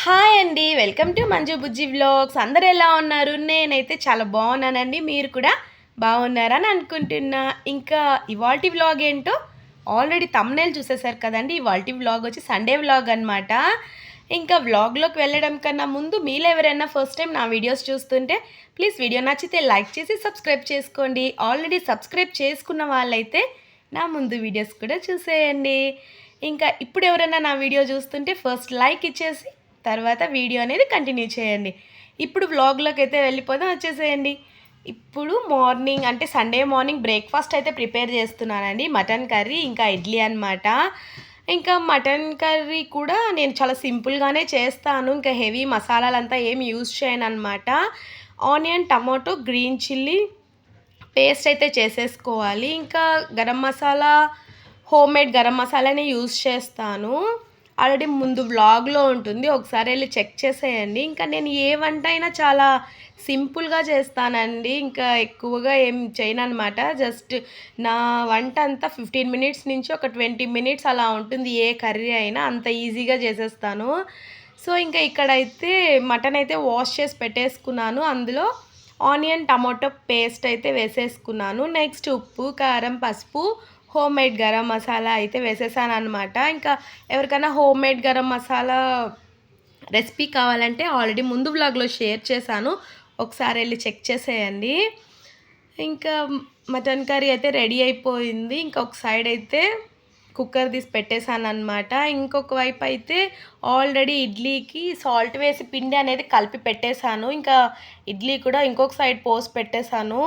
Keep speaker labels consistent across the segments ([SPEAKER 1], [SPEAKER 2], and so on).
[SPEAKER 1] Hi అండి. Welcome to Manju Bujji vlogs. అందరూ ఎలా ఉన్నారు? నేనైతే చాలా బాగున్నానండి. మీరు కూడా బాగున్నారని అనుకుంటున్నా. ఇంకా ఇవాల్టి వ్లాగ్ ఏంటో ఆల్రెడీ థంబ్‌నెయిల్ చూసేసారు కదండీ. ఇవాల్టి వ్లాగ్ వచ్చి సండే వ్లాగ్ అనమాట. ఇంకా వ్లాగ్‌లోకి వెళ్ళడం కన్నా ముందు మీలో ఎవరైనా ఫస్ట్ టైం నా వీడియోస్ చూస్తుంటే ప్లీజ్ వీడియో నచ్చితే లైక్ చేసి సబ్స్క్రైబ్ చేసుకోండి. ఆల్రెడీ సబ్స్క్రైబ్ చేసుకున్న వాళ్ళైతే నా ముందు వీడియోస్ కూడా చూసేయండి. ఇంకా ఇప్పుడు ఎవరైనా నా వీడియో చూస్తుంటే ఫస్ట్ లైక్ ఇచ్చేసి తర్వాత వీడియో అనేది కంటిన్యూ చేయండి. ఇప్పుడు వ్లాగ్లోకి అయితే వెళ్ళిపోదాం, వచ్చేసేయండి. ఇప్పుడు మార్నింగ్ అంటే సండే మార్నింగ్ బ్రేక్ఫాస్ట్ అయితే ప్రిపేర్ చేస్తున్నానండి. మటన్ కర్రీ ఇంకా ఇడ్లీ అనమాట. ఇంకా మటన్ కర్రీ కూడా నేను చాలా సింపుల్గానే చేస్తాను. ఇంకా హెవీ మసాలాలంతా ఏమి యూజ్ చేయను అనమాట. Onion, tomato, green chilli paste అయితే చేసేసుకోవాలి. ఇంకా గరం మసాలా, హోమ్మేడ్ గరం మసాలానే యూజ్ చేస్తాను. ఆల్రెడీ ముందు వ్లాగ్లో ఉంటుంది, ఒకసారి వెళ్ళి చెక్ చేసేయండి. ఇంకా నేను ఏ వంట అయినా చాలా సింపుల్గా చేస్తానండి. ఇంకా ఎక్కువగా ఏం చేయననమాట. జస్ట్ నా వంట అంతా 15 మినిట్స్ నుంచి ఒక 20 మినిట్స్ అలా ఉంటుంది. ఏ కర్రీ అయినా అంత ఈజీగా చేసేస్తాను. సో ఇంకా ఇక్కడైతే మటన్ అయితే వాష్ చేసి పెట్టేసుకున్నాను. అందులో ఆనియన్, టమాటో పేస్ట్ అయితే వేసేసుకున్నాను. నెక్స్ట్ ఉప్పు, కారం, పసుపు, హోమ్మేడ్ గరం మసాలా అయితే వేసేసాను అనమాట. ఇంకా ఎవరికైనా హోమ్మేడ్ గరం మసాలా రెసిపీ కావాలంటే ఆల్రెడీ ముందు వ్లాగ్లో షేర్ చేశాను, ఒకసారి వెళ్ళి చెక్ చేసేయండి. ఇంకా మటన్ కర్రీ అయితే రెడీ అయిపోయింది. ఇంకొక సైడ్ అయితే కుక్కర్ తీసి పెట్టేశాను అనమాట. ఇంకొక వైపు అయితే ఆల్రెడీ ఇడ్లీకి సాల్ట్ వేసి పిండి అనేది కలిపి పెట్టేశాను. ఇంకా ఇడ్లీ కూడా ఇంకొక సైడ్ పోసి పెట్టేశాను.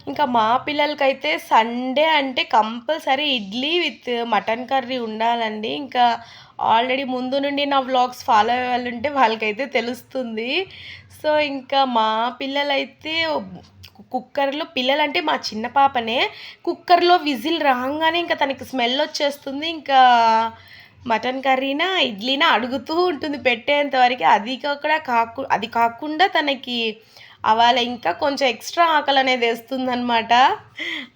[SPEAKER 1] ఇంకా మా పిల్లలకైతే సండే అంటే compulsory idli with mutton curry ఉండాలండి. ఇంకా ఆల్రెడీ ముందు నుండి నా వ్లాగ్స్ ఫాలో అయ్యే వాళ్ళు ఉంటే వాళ్ళకైతే తెలుస్తుంది. సో ఇంకా మా పిల్లలైతే కుక్కర్లో, పిల్లలంటే మా చిన్న పాపనే, కుక్కర్లో విజిల్ రాగానే ఇంకా తనకి స్మెల్ వచ్చేస్తుంది. ఇంకా మటన్ కర్రీనా ఇడ్లీనా అడుగుతూ ఉంటుంది పెట్టేంత వరకు. అది కాకుండా తనకి అవాళ ఇంకా కొంచెం ఎక్స్ట్రా ఆకలి అనేది వేస్తుందనమాట.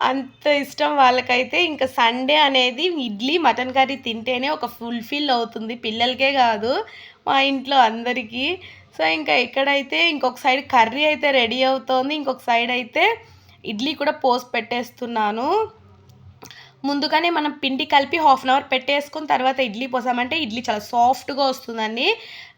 [SPEAKER 1] అంత ఇష్టం వాళ్ళకైతే. ఇంకా సండే అనేది ఇడ్లీ మటన్ కర్రీ తింటేనే ఒక ఫుల్ఫిల్ అవుతుంది, పిల్లలకే కాదు మా ఇంట్లో అందరికీ. సో ఇంకా ఇక్కడైతే ఇంకొక సైడ్ కర్రీ అయితే రెడీ అవుతోంది, ఇంకొక సైడ్ అయితే ఇడ్లీ కూడా పోసి పెట్టేస్తున్నాను. ముందుగానే మనం పిండి కలిపి హాఫ్ అన్ అవర్ పెట్టేసుకుని తర్వాత ఇడ్లీ పోసామంటే ఇడ్లీ చాలా సాఫ్ట్గా వస్తుందండి.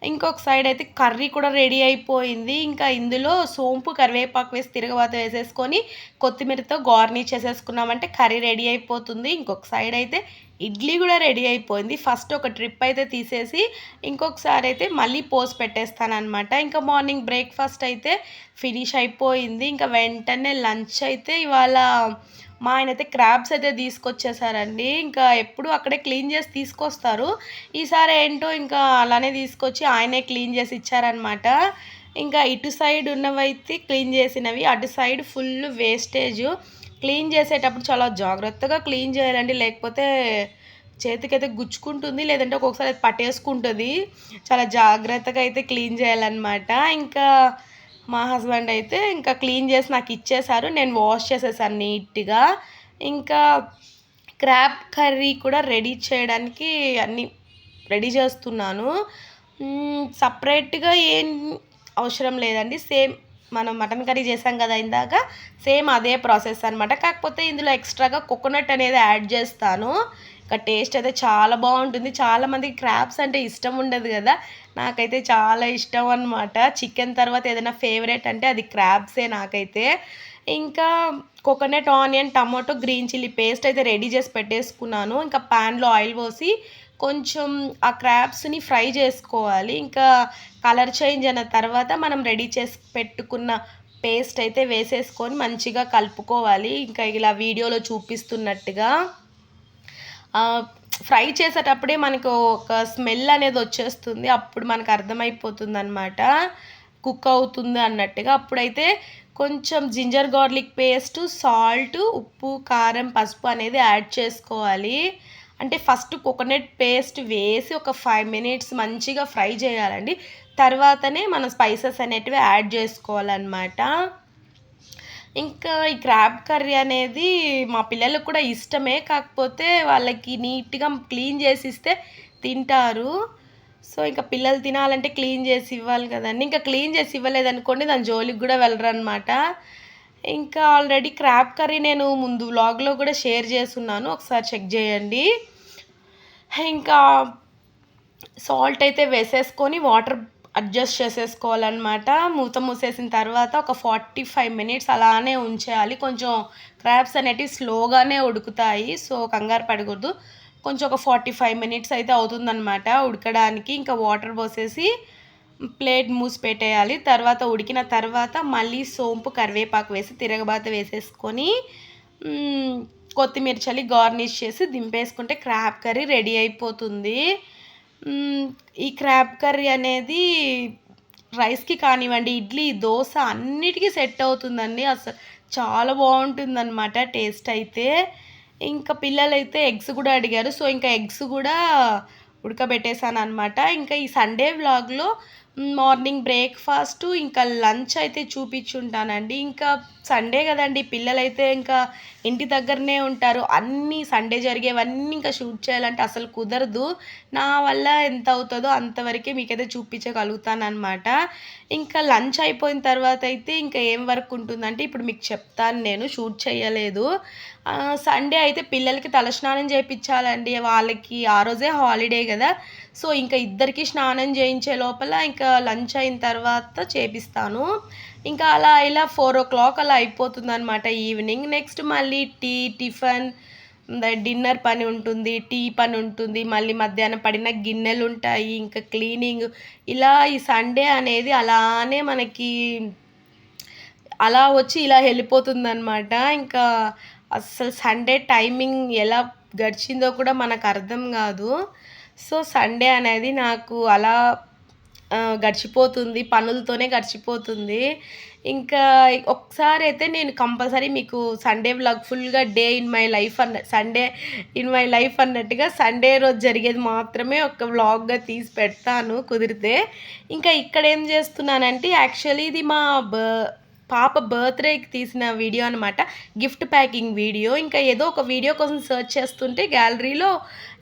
[SPEAKER 1] ఇంకొక సైడ్ అయితే కర్రీ కూడా రెడీ అయిపోయింది. ఇంకా ఇందులో సోంపు, కరివేపాకు వేసి తిరగబాత వేసేసుకొని కొత్తిమీరతో గార్నిష్ చేసేసుకున్నామంటే కర్రీ రెడీ అయిపోతుంది. ఇంకొక సైడ్ అయితే ఇడ్లీ కూడా రెడీ అయిపోయింది. ఫస్ట్ ఒక ట్రిప్ అయితే తీసేసి ఇంకొకసారి అయితే మళ్ళీ పోసి పెట్టేస్తాను అనమాట. ఇంకా మార్నింగ్ బ్రేక్ఫాస్ట్ అయితే ఫినిష్ అయిపోయింది. ఇంకా వెంటనే లంచ్ అయితే ఇవాళ మా ఆయన అయితే క్రాబ్స్ అయితే తీసుకొచ్చేసారండి. ఇంకా ఎప్పుడు అక్కడే క్లీన్ చేసి తీసుకొస్తారు. ఈసారి ఏంటో ఇంకా అలానే తీసుకొచ్చి ఆయనే క్లీన్ చేసి ఇచ్చారనమాట. ఇంకా ఇటు సైడ్ ఉన్నవైతే క్లీన్ చేసినవి, అటు సైడ్ ఫుల్ వేస్టేజ్. క్లీన్ చేసేటప్పుడు చాలా జాగ్రత్తగా క్లీన్ చేయాలండి, లేకపోతే చేతికైతే గుచ్చుకుంటుంది, లేదంటే ఒక్కొక్కసారి అది పట్టేసుకుంటుంది. చాలా జాగ్రత్తగా అయితే క్లీన్ చేయాలన్నమాట. ఇంకా మా హస్బెండ్ అయితే ఇంకా క్లీన్ చేసి నాకు ఇచ్చేశారు. నేను వాష్ చేసేసాను నీట్గా. ఇంకా క్రాబ్ కర్రీ కూడా రెడీ చేయడానికి అన్నీ రెడీ చేస్తున్నాను. సపరేట్గా ఏం అవసరం లేదండి. సేమ్ మనం మటన్ కర్రీ చేసాం కదా ఇందాక, సేమ్ అదే ప్రాసెస్ అనమాట. కాకపోతే ఇందులో ఎక్స్ట్రాగా కోకోనట్ అనేది యాడ్ చేస్తాను. ఇంకా టేస్ట్ అయితే చాలా బాగుంటుంది. చాలామందికి క్రాబ్స్ అంటే ఇష్టం ఉండదు కదా, నాకైతే చాలా ఇష్టం అనమాట. చికెన్ తర్వాత ఏదైనా ఫేవరెట్ అంటే అది క్రాబ్సే నాకైతే. ఇంకా coconut, onion, tomato, green chilli paste అయితే రెడీ చేసి పెట్టేసుకున్నాను. ఇంకా ప్యాన్లో ఆయిల్ పోసి కొంచెం ఆ క్రాబ్స్ని ఫ్రై చేసుకోవాలి. ఇంకా కలర్ చేంజ్ అయిన తర్వాత మనం రెడీ చేసి పెట్టుకున్న పేస్ట్ అయితే వేసేసుకొని మంచిగా కలుపుకోవాలి. ఇంకా ఇలా వీడియోలో చూపిస్తున్నట్టుగా ఫ్రై చేసేటప్పుడే మనకు ఒక స్మెల్ అనేది వచ్చేస్తుంది. అప్పుడు మనకు అర్థమైపోతుంది అనమాట కుక్ అవుతుంది అన్నట్టుగా. అప్పుడైతే కొంచెం జింజర్ గార్లిక్ పేస్ట్, సాల్ట్, ఉప్పు, కారం, పసుపు అనేది యాడ్ చేసుకోవాలి. అంటే ఫస్ట్ కోకోనట్ పేస్ట్ వేసి ఒక 5 మినిట్స్ మంచిగా ఫ్రై చేయాలండి. తర్వాతనే మనం స్పైసెస్ అనేటివి యాడ్ చేసుకోవాలన్నమాట. ఇంకా ఈ క్రాబ్ కర్రీ అనేది మా పిల్లలకు కూడా ఇష్టమే. కాకపోతే వాళ్ళకి నీట్‌గా క్లీన్ చేసిస్తే తింటారు. సో ఇంకా పిల్లలు తినాలంటే క్లీన్ చేసి ఇవ్వాలి కదండి. ఇంకా క్లీన్ చేసి ఇవ్వలేదనుకోండి దాని జోలికి కూడా వెళ్ళరనమాట. ఇంకా ఆల్రెడీ క్రాబ్ కర్రీ నేను ముందు వ్లాగ్లో కూడా షేర్ చేసున్నాను, ఒకసారి చెక్ చేయండి. ఇంకా సాల్ట్ అయితే వేసేసుకొని వాటర్ అడ్జస్ట్ చేసేసుకోవాలన్నమాట. మూత మూసేసిన తర్వాత ఒక 45 మినిట్స్ అలానే ఉంచేయాలి. కొంచెం క్రాబ్స్ అనేటివి స్లోగానే ఉడుకుతాయి, సో కంగారు పడకూడదు. కొంచెం ఒక 45 మినిట్స్ అయితే అవుతుందన్నమాట ఉడకడానికి. ఇంకా వాటర్ పోసేసి ప్లేట్ మూసి పెట్టేయాలి. తర్వాత ఉడికిన తర్వాత మళ్ళీ సోంపు కరివేపాకు వేసి తిరగబాత వేసేసుకొని కొత్తిమీర చల్లి గార్నిష్ చేసి దింపేసుకుంటే క్రాబ్ కర్రీ రెడీ అయిపోతుంది. ఈ క్రాబ్ కర్రీ అనేది రైస్కి కానివ్వండి, ఇడ్లీ, దోశ అన్నిటికీ సెట్ అవుతుందండి. అసలు చాలా బాగుంటుందన్నమాట టేస్ట్ అయితే. ఇంకా పిల్లలైతే ఎగ్స్ కూడా అడిగారు, సో ఇంకా ఎగ్స్ కూడా ఉడకబెట్టేశాను అనమాట. ఇంకా ఈ సండే వ్లాగ్లో మార్నింగ్ బ్రేక్ఫాస్ట్ ఇంకా లంచ్ అయితే చూపించుంటానండి. ఇంకా సండే కదండి, పిల్లలైతే ఇంకా ఇంటి దగ్గరనే ఉంటారు. అన్నీ సండే జరిగేవన్నీ ఇంకా షూట్ చేయాలంటే అసలు కుదరదు. నా వల్ల ఎంత అవుతుందో అంతవరకే మీకైతే చూపించగలుగుతానమాట. ఇంకా లంచ్ అయిపోయిన తర్వాత అయితే ఇంకా ఏం వర్క్ ఉంటుందంటే ఇప్పుడు మీకు చెప్తాను. నేను షూట్ చేయలేదు. సండే అయితే పిల్లలకి తలస్నానం చేయించాలండి. వాళ్ళకి ఆ రోజే హాలిడే కదా, సో ఇంకా ఇద్దరికి స్నానం చేయించే లోపల ఇంకా లంచ్ అయిన తర్వాత చేపిస్తాను. ఇంకా అలా ఇలా 4 o'clock అలా అయిపోతుందన్నమాట ఈవినింగ్. నెక్స్ట్ మళ్ళీ టిఫిన్, డిన్నర్ పని ఉంటుంది, టీ పని ఉంటుంది, మళ్ళీ మధ్యాహ్నం పడిన గిన్నెలు ఉంటాయి, ఇంకా క్లీనింగ్. ఇలా ఈ సండే అనేది అలానే మనకి అలా వచ్చి ఇలా వెళ్ళిపోతుందన్నమాట. ఇంకా అస్సలు సండే టైమింగ్ ఎలా గడిచిందో కూడా మనకు అర్థం కాదు. సో సండే అనేది నాకు అలా గడిచిపోతుంది, పనులతోనే గడిచిపోతుంది. ఇంకా ఒకసారి అయితే నేను కంపల్సరీ మీకు సండే వ్లాగ్ ఫుల్గా day in my life Sunday in my life అన్నట్టుగా సండే రోజు జరిగేది మాత్రమే ఒక వ్లాగ్గా తీసి పెడతాను కుదిరితే. ఇంకా ఇక్కడ ఏం చేస్తున్నానంటే యాక్చువల్లీ ఇది మా పాప బర్త్డేకి తీసిన వీడియో అనమాట, గిఫ్ట్ ప్యాకింగ్ వీడియో. ఇంకా ఏదో ఒక వీడియో కోసం సెర్చ్ చేస్తుంటే గ్యాలరీలో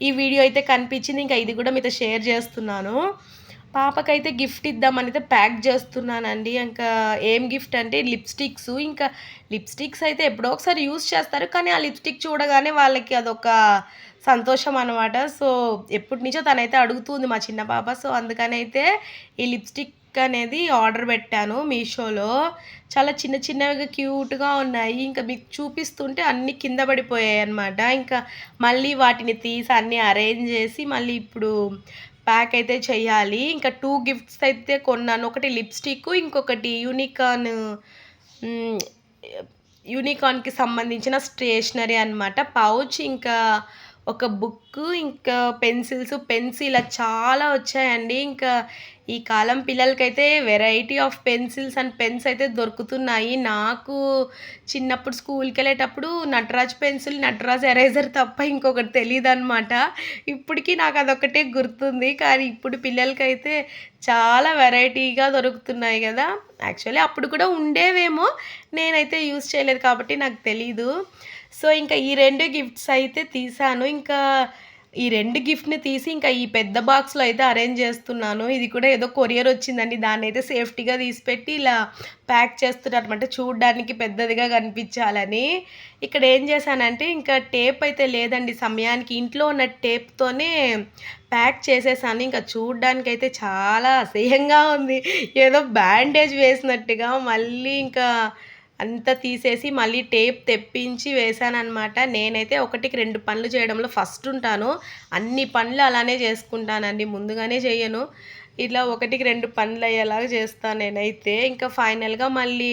[SPEAKER 1] ఈ వీడియో అయితే కనిపించింది. ఇంకా ఇది కూడా మీతో షేర్ చేస్తున్నాను. పాపకైతే గిఫ్ట్ ఇద్దామని అయితే ప్యాక్ చేస్తున్నానండి. ఇంకా ఏం గిఫ్ట్ అంటే లిప్స్టిక్స్. ఇంకా లిప్స్టిక్స్ అయితే ఎప్పుడో ఒకసారి యూస్ చేస్తారు, కానీ ఆ లిప్స్టిక్ చూడగానే వాళ్ళకి అదొక సంతోషం అనమాట. సో ఎప్పటి నుంచో తనైతే అడుగుతుంది మా చిన్న పాప. సో అందుకనైతే ఈ లిప్స్టిక్ అనేది ఆర్డర్ పెట్టాను మీషోలో. చాలా చిన్న చిన్నవిగా క్యూట్గా ఉన్నాయి. ఇంకా మీకు చూపిస్తుంటే అన్నీ కింద పడిపోయాయి అనమాట. ఇంకా మళ్ళీ వాటిని తీసి అన్నీ అరేంజ్ చేసి మళ్ళీ ఇప్పుడు ప్యాక్ అయితే చేయాలి. ఇంకా 2 గిఫ్ట్స్ అయితే కొన్నాను. ఒకటి లిప్స్టిక్, ఇంకొకటి యూనికార్న్కి సంబంధించిన స్టేషనరీ అనమాట, పౌచ్, ఇంకా ఒక బుక్, ఇంకా పెన్స్ ఇలా చాలా వచ్చాయండి. ఇంకా ఈ కాలం పిల్లలకైతే variety of pencils and pens అయితే దొరుకుతున్నాయి. నాకు చిన్నప్పుడు స్కూల్కి వెళ్ళేటప్పుడు నటరాజ్ పెన్సిల్, నటరాజ్ ఎరేజర్ తప్ప ఇంకొకటి తెలియదు అనమాట. ఇప్పటికీ నాకు అదొకటే గుర్తుంది, కానీ ఇప్పుడు పిల్లలకైతే చాలా వెరైటీగా దొరుకుతున్నాయి కదా. యాక్చువల్లీ అప్పుడు కూడా ఉండేవేమో, నేనైతే యూజ్ చేయలేదు కాబట్టి నాకు తెలీదు. సో ఇంకా ఈ 2 గిఫ్ట్స్ అయితే తీసాను. ఇంకా ఈ 2 గిఫ్ట్ని తీసి ఇంకా ఈ పెద్ద బాక్స్లో అయితే అరేంజ్ చేస్తున్నాను. ఇది కూడా ఏదో కొరియర్ వచ్చిందండి, దాన్ని అయితే సేఫ్టీగా తీసిపెట్టి ఇలా ప్యాక్ చేస్తున్నారు అనమాట, చూడడానికి పెద్దదిగా కనిపించాలని. ఇక్కడ ఏం చేశానంటే ఇంకా టేప్ అయితే లేదండి సమయానికి, ఇంట్లో ఉన్న టేప్తోనే ప్యాక్ చేసేసాను. ఇంకా చూడడానికి అయితే చాలా అసహ్యంగా ఉంది, ఏదో బ్యాండేజ్ వేసినట్టుగా. మళ్ళీ ఇంకా అంతా తీసేసి మళ్ళీ టేప్ తెప్పించి వేసానన్నమాట. నేనైతే 1కి 2 పనులు చేయడంలో ఫస్ట్ ఉంటాను. అన్ని పనులు అలానే చేసుకుంటానండి, ముందుగానే చేయను. ఇలా 1కి 2 పనులు అయ్యేలాగా చేస్తాను నేనైతే. ఇంకా ఫైనల్గా మళ్ళీ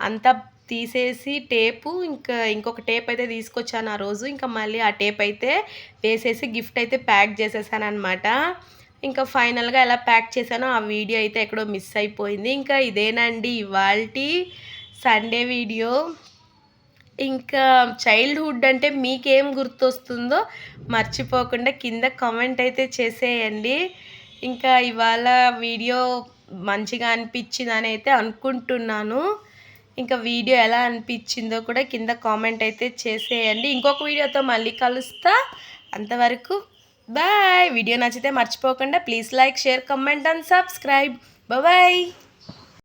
[SPEAKER 1] అంతా తీసేసి టేపు, ఇంకా ఇంకొక టేప్ అయితే తీసుకొచ్చాను ఆ రోజు. ఇంకా మళ్ళీ ఆ టేప్ అయితే వేసేసి గిఫ్ట్ అయితే ప్యాక్ చేసేసాను అనమాట. ఇంకా ఫైనల్గా ఎలా ప్యాక్ చేశానో ఆ వీడియో అయితే ఎక్కడో మిస్ అయిపోయింది. ఇంకా ఇదేనండి ఇవాల్టి సండే వీడియో. ఇంకా చైల్డ్హుడ్ అంటే మీకేం గుర్తొస్తుందో మర్చిపోకుండా కింద కామెంట్ అయితే చేసేయండి. ఇంకా ఇవాళ వీడియో మంచిగా అనిపించిందని అయితే అనుకుంటున్నాను. ఇంకా వీడియో ఎలా అనిపించిందో కూడా కింద కామెంట్ అయితే చేసేయండి. ఇంకొక వీడియోతో మళ్ళీ కలుస్తా. అంతవరకు బాయ్. వీడియో నచ్చితే మర్చిపోకుండా please like, share, comment and subscribe. Bye.